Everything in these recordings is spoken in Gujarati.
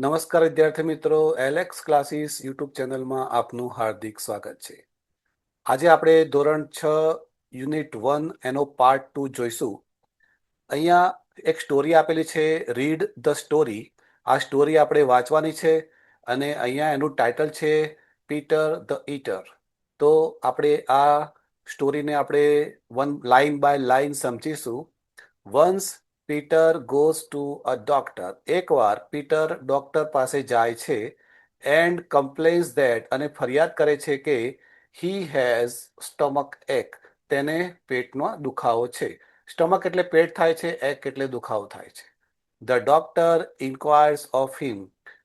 નમસ્કાર વિદ્યાર્થી મિત્રો, એલેક્સ ક્લાસીસ યુટ્યુબ ચેનલમાં આપનું હાર્દિક સ્વાગત છે. આજે આપણે ધોરણ 6 યુનિટ 1 એનો પાર્ટ 2 જોઈશું. અહીંયા એક સ્ટોરી આપેલી છે, રીડ ધ સ્ટોરી. આ સ્ટોરી આપણે વાંચવાની છે અને અહીંયા એનું ટાઇટલ છે પીટર ધ ઈટર. તો આપણે આ સ્ટોરીને આપણે લાઇન બાય લાઇન સમજીશું. Once Peter goes to a doctor. એકવાર પીટર ડોક્ટર પાસે જાય છે એન્ડ કમ્પ્લેન્સ ધેટ, અને ફરિયાદ કરે છે કે હી હેઝ સ્ટમક એક. તેને પેટમાં દુખાવો છે. સ્ટમક એટલે પેટ થાય છે, એક એટલે દુખાવો થાય છે. The doctor inquires of him.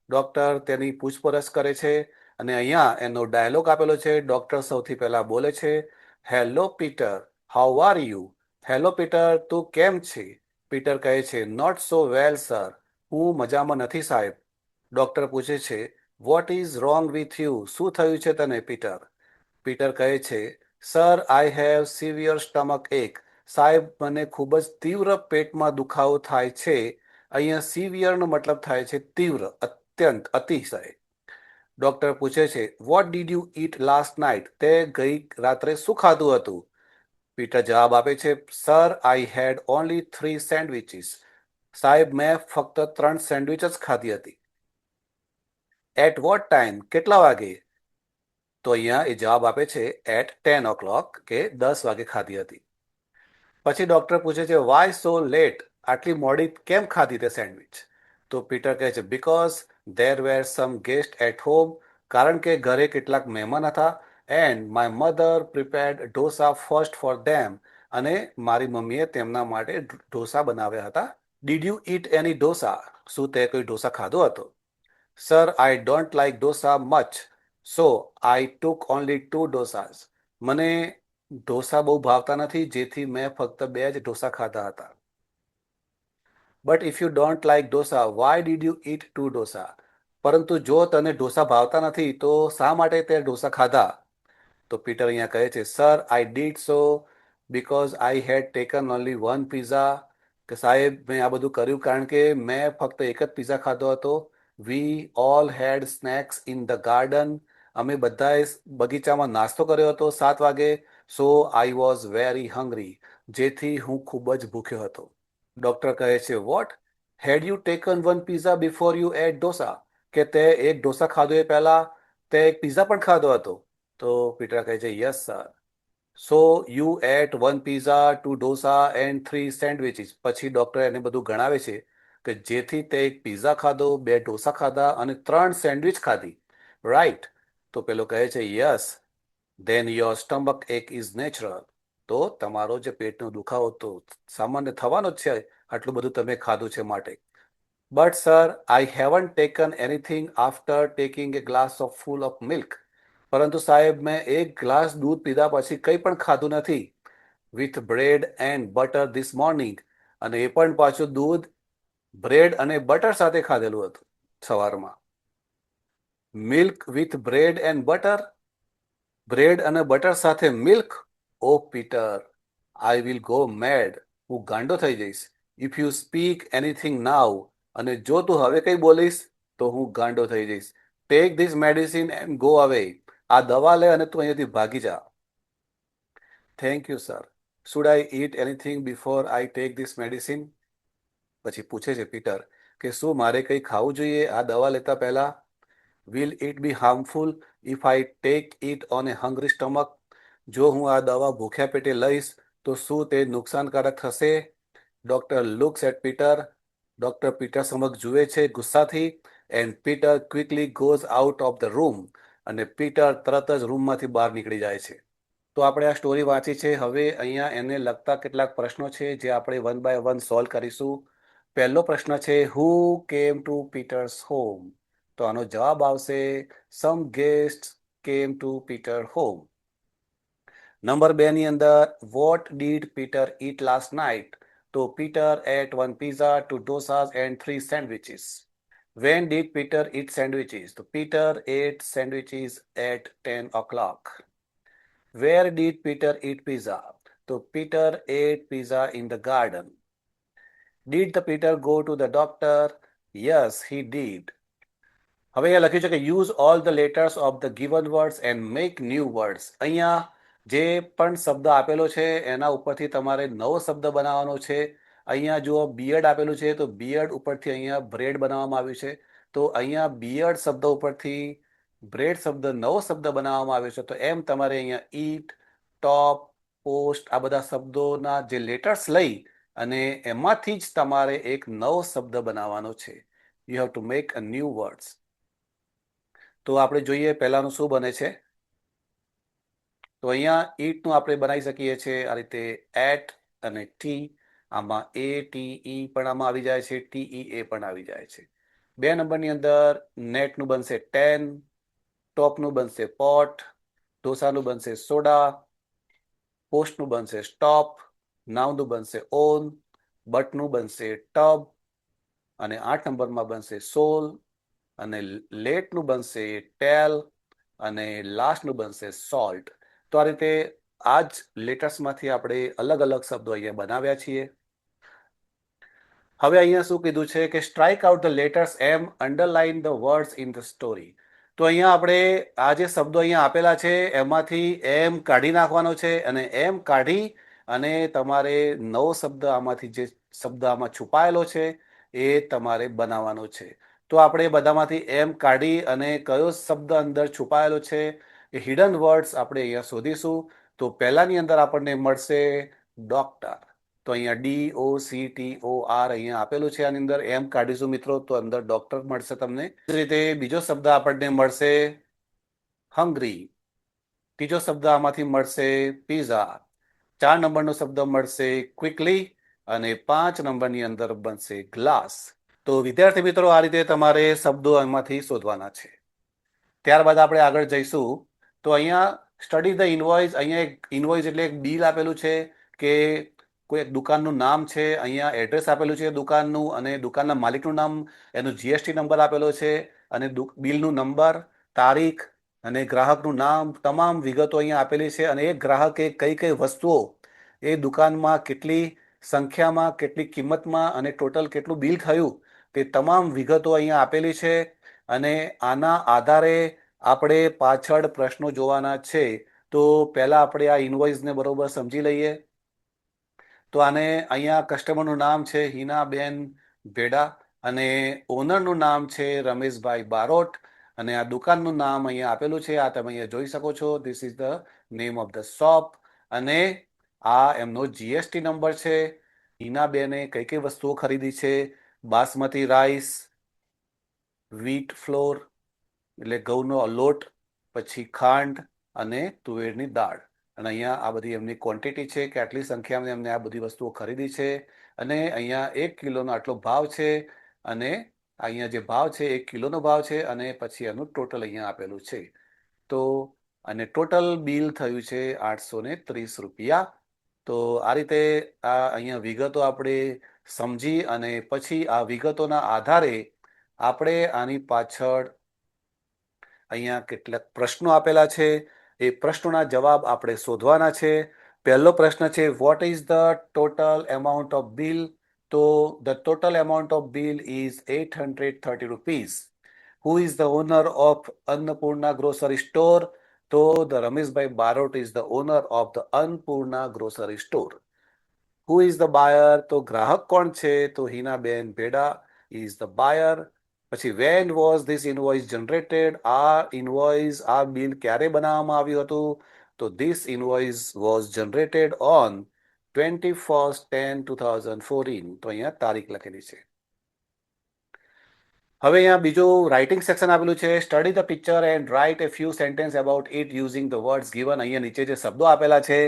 Doctor તેની પૂછપરછ કરે છે અને અહીંયા એનો ડાયલોગ આપેલો છે. ડોક્ટર સૌથી પહેલા બોલે છે, hello Peter, how are you? Hello Peter, તું કેમ છે? પીટર કહે છે, નોટ સો વેલ સર. હું મજામાં નથી સાહેબ. ડોક્ટર પૂછે છે, what is wrong with you? શું થયું છે તને પીટર? પીટર કહે છે, sir I have severe stomach એક. સાહેબ, મને ખૂબ જ તીવ્ર પેટમાં દુખાવો થાય છે. અહીંયા સિવિયરનો મતલબ થાય છે તીવ્ર, અત્યંત, અતિશય. ડોક્ટર પૂછે છે, what did you it last night? તે ગઈ રાત્રે શું ખાધું હતું? પીટર જવાબ આપે છે, sir I had only 3 sandwiches. સાહેબ, મેં ફક્ત 3 સેન્ડવિચ જ ખાધી હતી. At what time? કેટલા વાગે? તો અહીંયા એ જવાબ આપે છે, એટ 10 o'clock, કે 10 વાગે ખાધી હતી. પછી ડોક્ટર પૂછે છે, વાય સો લેટ? આટલી મોડી કેમ ખાધી તે સેન્ડવિચ? તો પીટર કહે છે, because there were some guest at home. કારણ કે ઘરે કેટલાક મહેમાન હતા. And my mother prepared dosa first for them. અને મારી મમ્મીએ તેમના માટે ઢોસા બનાવ્યા હતા. Did you eat any dosa? શું તે કોઈ ઢોસા ખાધો હતો? Sir I don't like dosa much, so I took only 2 dosas. મને ઢોસા બહુ ભાવતા નથી, જેથી મેં ફક્ત 2 જ ઢોસા ખાધા હતા. But if you don't like dosa, why did you ઈટ 2 ઢોસા? પરંતુ જો તને ઢોસા ભાવતા નથી, તો શા માટે તે ઢોસા ખાધા? તો પીટર અહીંયા કહે છે, sir I did so because I head taken only 1 pizza. કે સાહેબ, મેં આ બધું કર્યું કારણ કે મેં ફક્ત એક જ પિઝા ખાધો હતો. We all had snacks in the garden. અમે બધાએ બગીચામાં નાસ્તો કર્યો હતો 7 વાગે. So I was very hungry. જેથી હું ખૂબ જ ભૂખ્યો હતો. ડોક્ટર કહે છે, what? Had you taken 1 pizza before you ate dosa? કે તે એક ઢોસા ખાધો એ પહેલા તે એક પિઝા પણ ખાધો હતો? તો પીટર કહે છે, yes sir. So you ate 1 pizza, 2 dosa and 3 sandwiches. પછી ડોક્ટર એને બધું ગણાવે છે કે જેથી તે એક પિઝા ખાધો, 2 ઢોસા ખાધા અને 3 સેન્ડવિચ ખાધી. રાઈટ? તો પેલો કહે છે, યસ. ધેન યોર સ્ટમક એક ઇઝ નેચરલ. તો તમારો જે પેટનો દુખાવો તો સામાન્ય થવાનો જ છે, આટલું બધું તમે ખાધું છે માટે. But sir I haven't taken anything after taking A glass of full of milk. પરંતુ સાહેબ, મેં એક ગ્લાસ દૂધ પીધા પછી કંઈ પણ ખાધું નથી. With bread and butter this morning. અને એ પણ પાછું દૂધ, બ્રેડ અને બટર સાથે ખાધેલું હતું સવારમાં. Milk with bread and butter? Bread અને બટર સાથે milk? Oh Peter, I will go mad. હું ગાંડો થઈ જઈશ. If you speak anything now. અને જો તું હવે કંઈ બોલીશ તો હું ગાંડો થઈ જઈશ. Take this medicine and go away. આ દવા લે અને તું અહીંયાથી ભાગી જા. Thank you sir. Should I eat anything before I take this medicine? પછી પૂછે છે પીટર કે શું મારે કંઈ ખાવું જોઈએ આ દવા લેતા પહેલા? Will it be harmful if I take it on A hungry stomach? જો હું આ દવા ભૂખ્યા પેટે લઈશ તો શું તે નુકસાનકારક થશે? Doctor looks at Peter. Doctor Peter સમક્ષ જુએ છે ગુસ્સાથી. And Peter quickly goes out of the room. અને પીટર તરત જ રૂમમાંથી બહાર નીકળી જાય છે. તો આપણે આ સ્ટોરી વાંચી છે. હવે અહીંયા એને લગતા કેટલાક પ્રશ્નો છે જે આપણે 1 by 1 સોલ્વ કરીશું. પહેલો પ્રશ્ન છે, હુ કેમ ટુ પીટર્સ હોમ? તો આનો જવાબ આવશે, some guest came to Peter home. Number 2 ની અંદર, what did Peter eat last night? તો Peter ate 1 pizza, 2 dosas and 3 sandwiches. When did Peter eat sandwiches? તો Peter ate sandwiches at 10 o'clock. Where did Peter eat pizza? તો Peter ate pizza in the garden. Did the Peter go to the doctor? Yes, he did. હવે અહીંયા લખ્યું છે કે use all the letters of the given words and make new words. અહીંયા જે પણ શબ્દ આપેલો છે એના ઉપરથી તમારે નવો શબ્દ બનાવવાનો છે. અહીંયા જુઓ બિયર્ડ આપેલું છે તો બિયર્ડ ઉપરથી અહીંયા બ્રેડ બનાવવામાં આવ્યું છે. તો અહીંયા બિયર્ડ શબ્દ ઉપરથી બ્રેડ શબ્દ નવો શબ્દ બનાવવામાં આવ્યો છે. તો એમ તમારે અહીંયા ઈટ, ટોપ, પોસ્ટ આ બધા શબ્દોના જે લેટર્સ લઈ અને એમાંથી જ તમારે એક નવો શબ્દ બનાવવાનો છે. You have to make a new words. તો આપણે જોઈએ પહેલાનું શું બને છે. તો અહીંયા ઈટનું આપણે બનાવી શકીએ છીએ આ રીતે એટ અને ટી. આમાં એ ટી ઈ પણ આમાં આવી જાય છે, ટી ઈ એ પણ આવી જાય છે. 2 નંબરની અંદર નેટનું બનશે 10, ટોપનું બનશે પોટ, ઢોસાનું બનશે સોડા, પોસ્ટનું બનશે સ્ટોપ, નાઉનનું બનશે ઓન, બટનું બનશે ટબ અને 8 નંબરમાં બનશે સોલ અને લેટનું બનશે ટેલ અને લાસ્ટનું બનશે સોલ્ટ. તો આ રીતે આ જ લેટર્સમાંથી આપણે અલગ અલગ શબ્દો અહીંયા બનાવ્યા છીએ. હવે અહીંયા શું કીધું છે કે સ્ટ્રાઇક આઉટ ધ લેટર્સ એમ, underline the words in the story. તો અહીંયા આપણે આ જે શબ્દો અહીંયા આપેલા છે એમાંથી એમ કાઢી નાખવાનો છે અને એમ કાઢી અને તમારે નવો શબ્દ આમાંથી જે શબ્દ આમાં છુપાયેલો છે એ તમારે બનાવવાનો છે. તો આપણે બધામાંથી એમ કાઢી અને કયો શબ્દ અંદર છુપાયેલો છે એ હિડન વર્ડ્સ આપણે અહીંયા શોધીશું. તો પહેલાની અંદર આપણને મળશે ડોક્ટર. તો અહીંયા DOCTOR અહીંયા આપેલું છે. આની અંદર એમ કાઢીશું મિત્રો તો અંદર ડોક્ટર મળશે તમને. એ રીતે બીજો શબ્દ આપણને મળશે હંગ્રી. ત્રીજો શબ્દ આમાંથી મળશે પીઝા. 4 નંબરનો શબ્દ મળશે ક્વિકલી અને 5 નંબરની અંદર બનશે ગ્લાસ. તો વિદ્યાર્થી મિત્રો આ રીતે તમારે શબ્દો એમાંથી શોધવાના છે. ત્યારબાદ આપણે આગળ જઈશું. તો અહીંયા સ્ટડી ધ ઇનવોઇસ. અહીંયા એક ઇનવોઇસ એટલે એક બિલ આપેલું છે કે કોઈ એક દુકાનનું નામ છે. અહીંયા એડ્રેસ આપેલું છે દુકાનનું અને દુકાનના માલિકનું નામ, એનો GST નંબર આપેલો છે અને બિલનું નંબર, તારીખ અને ગ્રાહકનું નામ, તમામ વિગતો અહીંયા આપેલી છે. અને એ ગ્રાહકે કઈ કઈ વસ્તુઓ એ દુકાનમાં કેટલી સંખ્યામાં, કેટલી કિંમતમાં અને ટોટલ કેટલું બિલ થયું તે તમામ વિગતો અહીંયા આપેલી છે. અને આના આધારે આપણે પાછળ પ્રશ્નો જોવાના છે. તો પહેલા આપણે આ ઇનવોઇસને બરોબર સમજી લઈએ. તો આને અહીંયા કસ્ટમરનું નામ છે હિનાબેન ભેડા અને ઓનરનું નામ છે રમેશભાઈ બારોટ અને આ દુકાનનું નામ અહીંયા આપેલું છે. આ તમે અહીંયા જોઈ શકો છો. This is the name of the shop અને આ એમનો GST નંબર છે. હિનાબેને કઈ કઈ વસ્તુઓ ખરીદી છે. બાસમતી રાઈસ, વ્હીટ ફ્લોર એટલે ઘઉંનો લોટ, પછી ખાંડ અને તુવેરની દાળ. અને અહીંયા આ બધી એમની ક્વોન્ટિટી છે કે આટલી સંખ્યામાં એમને આ બધી વસ્તુઓ ખરીદી છે. અને અહીંયા 1 કિલોનો આટલો ભાવ છે અને અહીંયા જે ભાવ છે 1 કિલોનો ભાવ છે અને પછી એનું ટોટલ અહીંયા આપેલું છે. તો અને ટોટલ બિલ થયું છે 830 રૂપિયા. તો આ રીતે આ અહીંયા વિગતો આપણે સમજી અને પછી આ વિગતોના આધારે આપણે આની પાછળ અહીંયા કેટલાક પ્રશ્નો આપેલા છે. એ પ્રશ્નોના જવાબ આપણે શોધવાના છે. પહેલો પ્રશ્ન છે what is the total amount of bill. તો the total amount of bill is 830 rupees. Who is the owner of Annapurna grocery store. તો the Rameshbhai Barot is the owner of the Annapurna grocery store. Who is the buyer. તો ગ્રાહક કોણ છે. તો હિનાબેન ભેડા ઇઝ ધ બાયર. પછી when was this invoice generated. આ બિલ ક્યારે બનાવવામાં આવ્યું હતું. તો this invoice was generated on 21/10/2014. તો અહીંયા તારીખ લખેલી છે. હવે અહીંયા બીજું રાઇટિંગ સેક્શન આપેલું છે. Study the picture and write A few sentence about it using the words given. અહીંયા નીચે જે શબ્દો આપેલા છે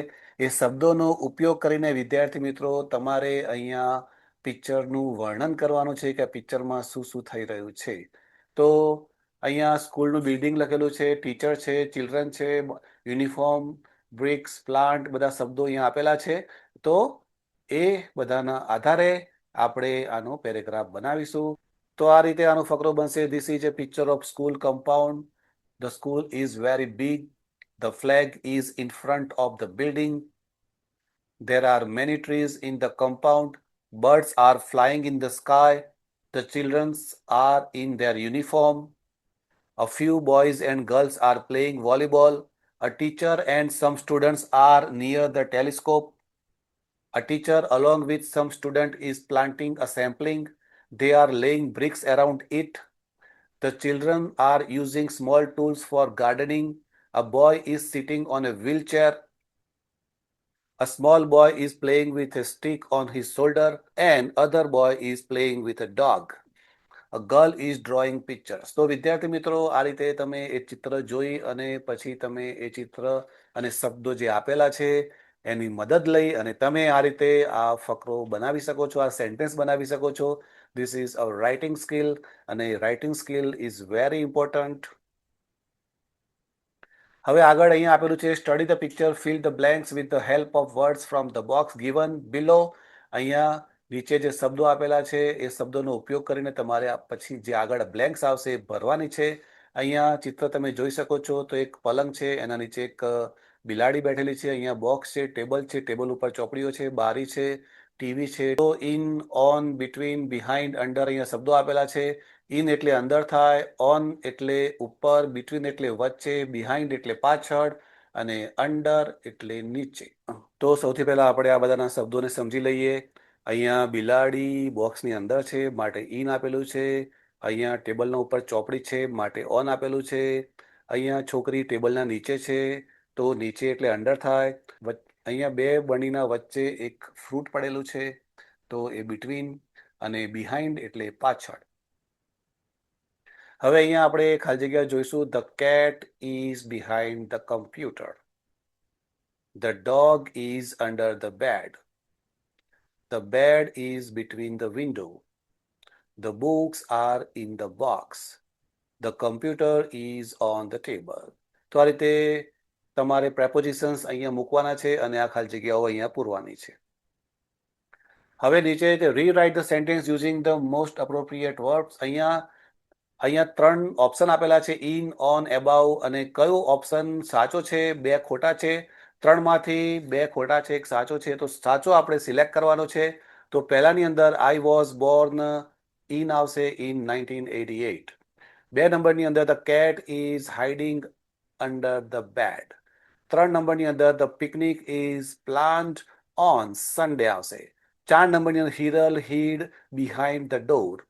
એ શબ્દોનો ઉપયોગ કરીને વિદ્યાર્થી મિત્રો તમારે અહીંયા પિક્ચરનું વર્ણન કરવાનું છે કે પિક્ચરમાં શું શું થઈ રહ્યું છે. તો અહીંયા સ્કૂલનું બિલ્ડિંગ લખેલું છે, ટીચર છે, ચિલ્ડ્રન છે, યુનિફોર્મ, બ્રિક્સ, પ્લાન્ટ બધા શબ્દો અહીંયા આપેલા છે. તો એ બધાના આધારે આપણે આનો પેરેગ્રાફ બનાવીશું. તો આ રીતે આનો ફકરો બનશે. This is A picture of school compound. The school is very big. The flag is in front of the building. There are many trees in the compound. Birds are flying in the sky. The children are in their uniform. A few boys and girls are playing volleyball. A teacher and some students are near the telescope. A teacher along with some student is planting a sapling. They are laying bricks around it. The children are using small tools for gardening. A boy is sitting on a wheelchair. A small boy is playing with a stick on his shoulder, and other boy is playing with a dog. A girl is drawing pictures. તો વિદ્યાર્થી મિત્રો, આ રીતે તમે એ ચિત્ર જોઈ અને પછી તમે એ ચિત્ર અને શબ્દો જે આપેલા છે એની મદદ લઈ અને તમે આ રીતે આ ફકરો બનાવી શકો છો, આ સેન્ટેન્સ બનાવી શકો છો. This is a writing skill, અને writing skill is very important. હવે આગળ અહીંયા આપેલું છે, study the picture, fill the blanks with the help of words from the box given below. અહીંયા નીચે જે શબ્દો આપેલા છે એ શબ્દોનો ઉપયોગ કરીને તમારે પછી જે આગળ બ્લેન્ક્સ આવશે એ ભરવાની છે. અહીંયા ચિત્ર તમે જોઈ શકો છો તો એક પલંગ છે, એના નીચે એક બિલાડી બેઠેલી છે. અહીંયા બોક્સ છે, ટેબલ ઉપર ચોપડીઓ છે, બારી છે, ટીવી છે. તો in, on, between, behind, under અહીંયા શબ્દો આપેલા છે. ઇન એટલે અંદર થાય, ઓન એટલે ઉપર, બિટવીન એટલે વચ્ચે, બિહાઇન્ડ એટલે પાછળ, અને અંડર એટલે નીચે. તો સૌથી પહેલા આપણે આ બધાના શબ્દોને સમજી લઈએ. અહીંયા બિલાડી બોક્સની અંદર છે માટે ઇન આપેલું છે. અહીંયા ટેબલના ઉપર ચોપડી છે માટે ઓન આપેલું છે. અહીંયા છોકરી ટેબલના નીચે છે તો નીચે એટલે અંડર થાય. અહીંયા બે બનીના વચ્ચે એક ફ્રૂટ પડેલું છે તો એ બિટવીન, અને બિહાઇન્ડ એટલે પાછળ. હવે અહીંયા આપણે ખાલી જગ્યા જોઈશું. The cat is behind the computer. The dog is under the bed. The bed is between the window. The books are in the box. The computer is on the table. તો આ રીતે તમારે prepositions અહીંયા મૂકવાના છે અને આ ખાલી જગ્યાઓ અહીંયા પૂરવાની છે. હવે નીચે rewrite the sentence using the most appropriate verbs. અહીંયા ત્રણ ઓપ્શન આપેલા છે, ઇન, ઓન, એબાઉ, અને કયો ઓપ્શન સાચો છે? બે ખોટા છે. ત્રણમાંથી બે ખોટા છે, એક સાચો છે. તો સાચો આપણે સિલેક્ટ કરવાનો છે. તો પહેલાની અંદર આઈ વોઝ બોર્ન, ઇન આવશે, ઇન 1988. બે નંબરની અંદર the cat is hiding under the bed. ત્રણ નંબરની અંદર the picnic is planned on Sunday આવશે. ચાર નંબરની અંદર Hiral hid behind the door.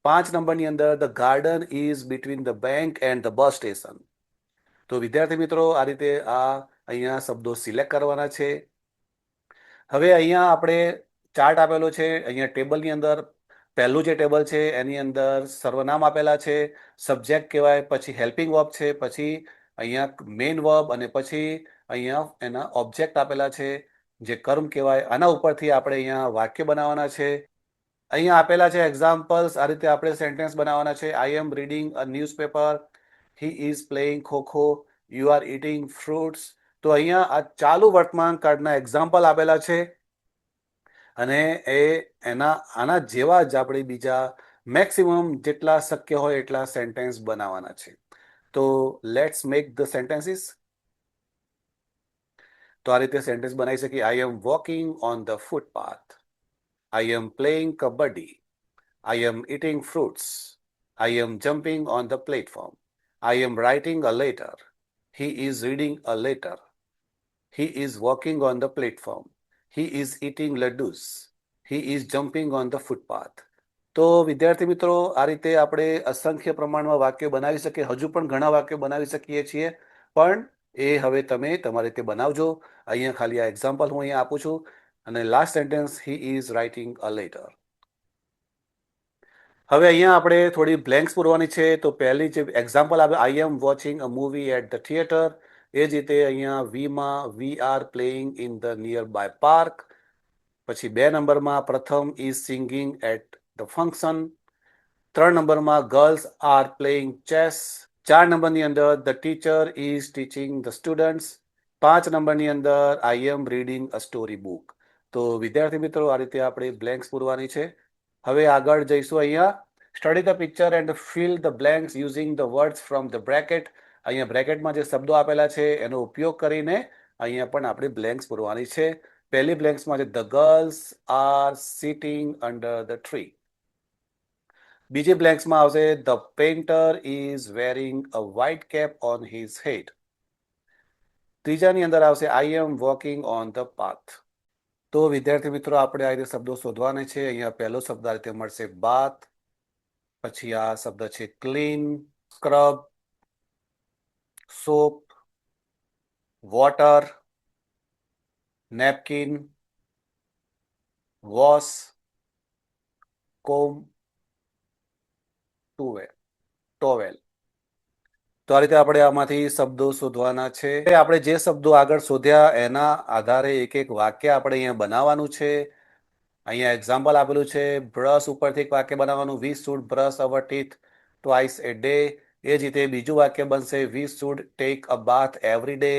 5 નંબરની અંદર the garden is between the bank and the bus station. તો વિદ્યાર્થી મિત્રો, આ રીતે અહીંયા શબ્દો સિલેક્ટ કરવાના છે. હવે અહીંયા આપણે ચાર્ટ આપેલો છે. અહીંયા ટેબલની અંદર પહેલું જે ટેબલ છે એની અંદર સર્વનામ આપેલા છે, સબ્જેક્ટ કહેવાય, પછી હેલ્પિંગ વર્બ છે, પછી અહીંયા મેઇન વર્બ, અને પછી અહીંયા એના ઓબ્જેક્ટ આપેલા છે જે કર્મ કહેવાય. આના ઉપરથી આપણે અહીંયા વાક્ય બનાવવાના છે. અહીંયા આપેલા છે એક્ઝામ્પલ્સ. આ રીતે આપણે સેન્ટેન્સ બનાવવાના છે. I am reading a newspaper. He is playing kho-kho. You are eating fruits. તો અહીંયા આ ચાલુ વર્તમાન કાળના એક્ઝામ્પલ આપેલા છે અને આના જેવા જ આપણે બીજા મેક્સિમમ જેટલા શક્ય હોય એટલા સેન્ટેન્સ બનાવવાના છે. તો લેટ્સ મેક ધ સેન્ટેન્સીસ. તો આ રીતે સેન્ટેન્સ બનાવી શકીએ. I am walking on the footpath. I am playing kabaddi. I am eating fruits. I am jumping on the platform. I am writing a letter. He is reading a letter. He is walking on the platform. He is eating laddus. He is jumping on the footpath. તો વિદ્યાર્થી મિત્રો, આ રીતે આપણે અસંખ્ય પ્રમાણમાં વાક્યો બનાવી શકીએ. હજુ પણ ઘણા વાક્યો બનાવી શકીએ છીએ, પણ એ હવે તમે તમારી રીતે બનાવજો. અહીંયા ખાલી આ એક્ઝામ્પલ હું અહીંયા આપું છું. અને last sentence, he is writing a letter. હવે અહીંયા આપણે થોડી બ્લેન્ક્સ પૂરવાની છે. તો પહેલી જે એક્ઝામ્પલ આવે, I am watching a movie at the theatre. એ જ રીતે અહીંયા વીમાં we are playing in the nearby park. પછી 2 નંબરમાં Pratham is singing at the function. 3 નંબરમાં ગર્લ્સ આર પ્લેઇંગ ચેસ. 4 નંબરની અંદર the teacher is teaching the students. 5 નંબરની અંદર I am reading a story book. તો વિદ્યાર્થી મિત્રો, આ રીતે આપણે બ્લેન્ક્સ પૂરવાની છે. હવે આગળ જઈશું. અહીંયા study the picture and fill the blanks using the words from the bracket. અહીંયા બ્રેકેટમાં જે શબ્દો આપેલા છે એનો ઉપયોગ કરીને અહીંયા પણ આપણે બ્લેન્ક્સ પૂરવાની છે. પહેલી બ્લેન્ક્સમાં છે the girls are sitting under the tree. બીજી બ્લેન્ક્સમાં આવશે the painter is wearing a white cap on his head. ત્રીજાની અંદર આવશે I am walking on the path. તો વિદ્યાર્થી મિત્રો આપણે આ રીતે શબ્દો શોધવાના છે. અહીંયા પહેલો શબ્દ આ રીતે મળશે બાથ, પછી આ શબ્દ છે clean, scrub, soap, water, napkin, wash, comb, towel. તો આ રીતે આપણે આમાંથી શબ્દો શોધવાના છે. આપણે જે શબ્દો આગળ શોધ્યા એના આધારે એક એક વાક્ય આપણે અહીંયા બનાવવાનું છે. અહીંયા એક્ઝામ્પલ આપેલું છે. બ્રશ ઉપરથી એક વાક્ય બનાવવાનું, we should brush our teeth twice a day. એ જ રીતે બીજું વાક્ય બનશે we should take a bath every day.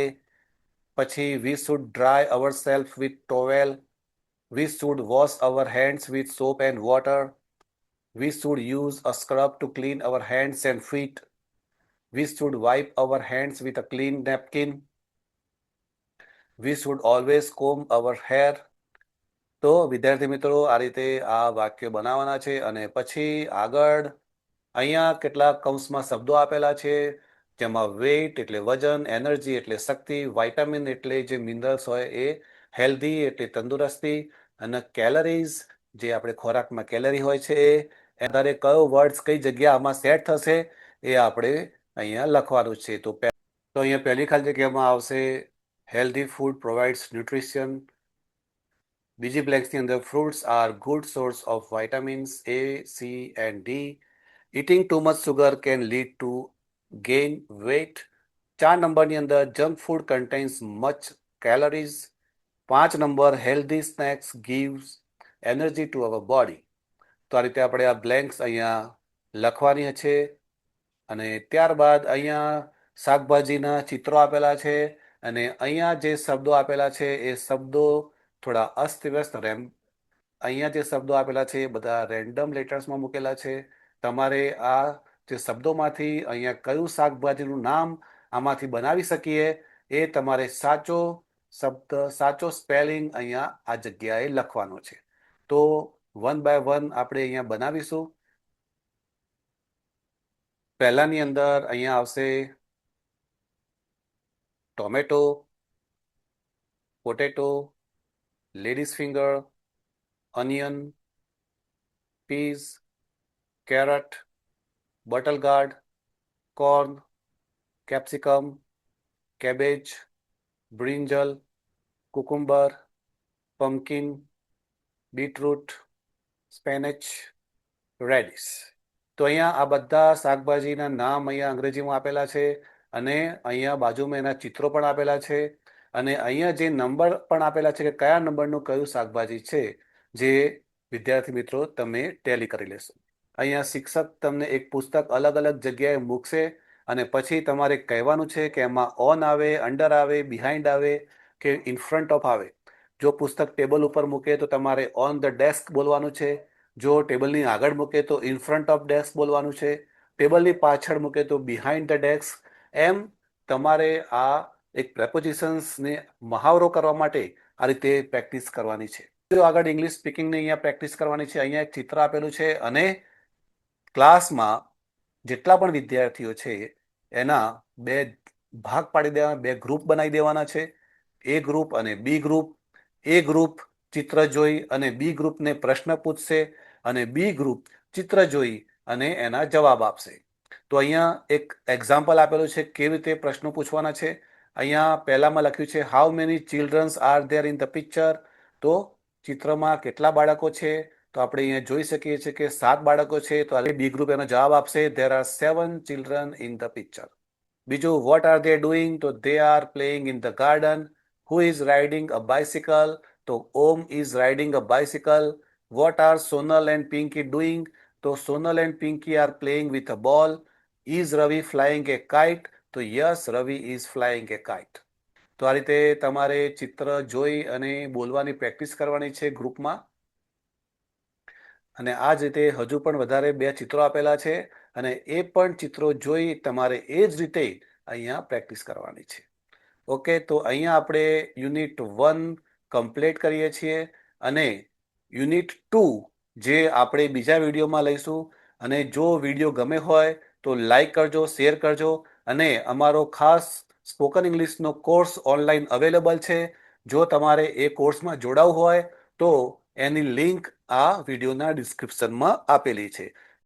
પછી we should dry our self with towel. We should wash our hands with soap and water. We should use a scrub to clean our hands and feet. We should wipe our hands with a clean napkin. We should always comb our hair. તો વિદ્યાર્થી મિત્રો આ રીતે આ વાક્ય બનાવવાના છે. અને પછી આગળ અહીંયા કેટલાક કૌંસમાં શબ્દો આપેલા છે, જેમાં વેઇટ એટલે વજન, એનર્જી એટલે શક્તિ, વાઇટામિન એટલે જે મિનરલ્સ હોય એ, હેલ્ધી એટલે તંદુરસ્તી, અને કેલરીઝ જે આપણે ખોરાકમાં કેલરી હોય છે એ આધારે કયો વર્ડ્સ કઈ જગ્યા આમાં સેટ થશે એ આપણે અહીંયા લખવાનું છે. તો અહીંયા પહેલી ખાલી જગ્યામાં આવશે હેલ્ધી ફૂડ પ્રોવાઇડ્સ ન્યુટ્રિશન. બીજી બ્લેન્ક્સની અંદર fruits are good source of vitamins A, C and D. Eating too much sugar can lead to gain weight. 4 નંબરની અંદર junk food contains much calories. 5 number healthy snacks gives energy to our body. તો આ રીતે આપણે આ બ્લેન્ક્સ અહીંયા લખવાની છે. અને ત્યારબાદ અહીંયા શાકભાજીના ચિત્રો આપેલા છે. અને અહીંયા જે શબ્દો આપેલા છે એ શબ્દો થોડા અસ્તવ્યસ્ત અહીંયા જે શબ્દો આપેલા છે એ બધા રેન્ડમ લેટર્સમાં મૂકેલા છે. તમારે આ જે શબ્દોમાંથી અહીંયા કયું શાકભાજીનું નામ આમાંથી બનાવી શકીએ એ તમારે સાચો શબ્દ, સાચો સ્પેલિંગ અહીંયા આ જગ્યાએ લખવાનો છે. તો 1 by 1 આપણે અહીંયા બનાવીશું. પહેલાની અંદર અહીંયા આવશે tomato, potato, ladies finger, onion, peas, carrot, bottle gourd, corn, capsicum, cabbage, brinjal, cucumber, pumpkin, beetroot, spinach, radish. તો અહીંયા આ બધા શાકભાજીના નામ અહીંયા અંગ્રેજીમાં આપેલા છે. અને અહીંયા બાજુમાં એના ચિત્રો પણ આપેલા છે. અને અહીંયા જે નંબર પણ આપેલા છે કે કયા નંબરનું કયું શાકભાજી છે, જે વિદ્યાર્થી મિત્રો તમે ટેલી કરી લેશો. અહીંયા શિક્ષક તમને એક પુસ્તક અલગ અલગ જગ્યાએ મૂકશે અને પછી તમારે કહેવાનું છે કે એમાં ઓન આવે, અંડર આવે, બિહાઇન્ડ આવે કે ઇન ફ્રન્ટ ઓફ આવે. જો પુસ્તક ટેબલ ઉપર મૂકે તો તમારે ઓન ધ ડેસ્ક બોલવાનું છે. જો ટેબલની આગળ મૂકે તો ઇન ફ્રન્ટ ઓફ ડેસ્ક બોલવાનું છે. ટેબલની પાછળ મૂકે તો બિહાઇન્ડ ધ ડેસ્ક. એમ તમારે આ એક પ્રેપોઝિશન્સને મહાવરો કરવા માટે આ રીતે પ્રેક્ટિસ કરવાની છે. જો આગળ ઇંગ્લિશ સ્પીકિંગની અહીંયા પ્રેક્ટિસ કરવાની છે. અહીંયા એક ચિત્ર આપેલું છે અને ક્લાસમાં જેટલા પણ વિદ્યાર્થીઓ છે એના બે ભાગ પાડી દેવાના, બે ગ્રુપ બનાવી દેવાના છે. એ ગ્રુપ અને બી ગ્રુપ. એ ગ્રુપ ચિત્ર જોઈ અને બી ગ્રુપને પ્રશ્ન પૂછશે અને બી ગ્રુપ ચિત્ર જોઈ અને એના જવાબ આપશે. તો અહીંયા એક એક્ઝામ્પલ આપેલું છે કેવી રીતે પ્રશ્નો પૂછવાના છે. અહીંયા પહેલામાં લખ્યું છે how many childrens are there in the picture. તો ચિત્રમાં કેટલા બાળકો છે? તો આપણે અહીંયા જોઈ શકીએ છીએ કે 7 બાળકો છે. તો બી ગ્રુપ એનો જવાબ આપશે there are 7 children in the picture. બીજું વોટ આર ધે ડુઈંગ? તો they are playing in the garden. Who is riding a bicycle? તો Om is riding a bicycle. What are Sonal and Pinky doing? તો Sonal and Pinky are playing with a ball. Is Ravi flying a kite? તો yes, Ravi is flying a kite. તો આ રીતે તમારે ચિત્ર જોઈ અને બોલવાની પ્રેક્ટિસ કરવાની છે ગ્રુપમાં. અને આ જ રીતે હજુ પણ વધારે 2 ચિત્રો આપેલા છે અને એ પણ ચિત્રો જોઈ તમારે એ જ રીતે અહીંયા પ્રેક્ટિસ કરવાની છે. ઓકે, તો અહીંયા આપણે યુનિટ 1 કમ્પ્લીટ કરીએ છીએ અને યુનિટ 2 જે આપણે બીજા વિડીયોમાં લઈશું. અને જો વિડીયો ગમે હોય તો લાઈક કરજો, શેર કરજો અને અમારો ખાસ સ્પોકન ઇંગ્લિશનો કોર્સ ઓનલાઈન અવેલેબલ છે. જો તમારે એ કોર્સમાં જોડાવવું હોય તો એની લિંક આ વિડીયોના ડિસ્ક્રિપ્શનમાં આપેલી છે.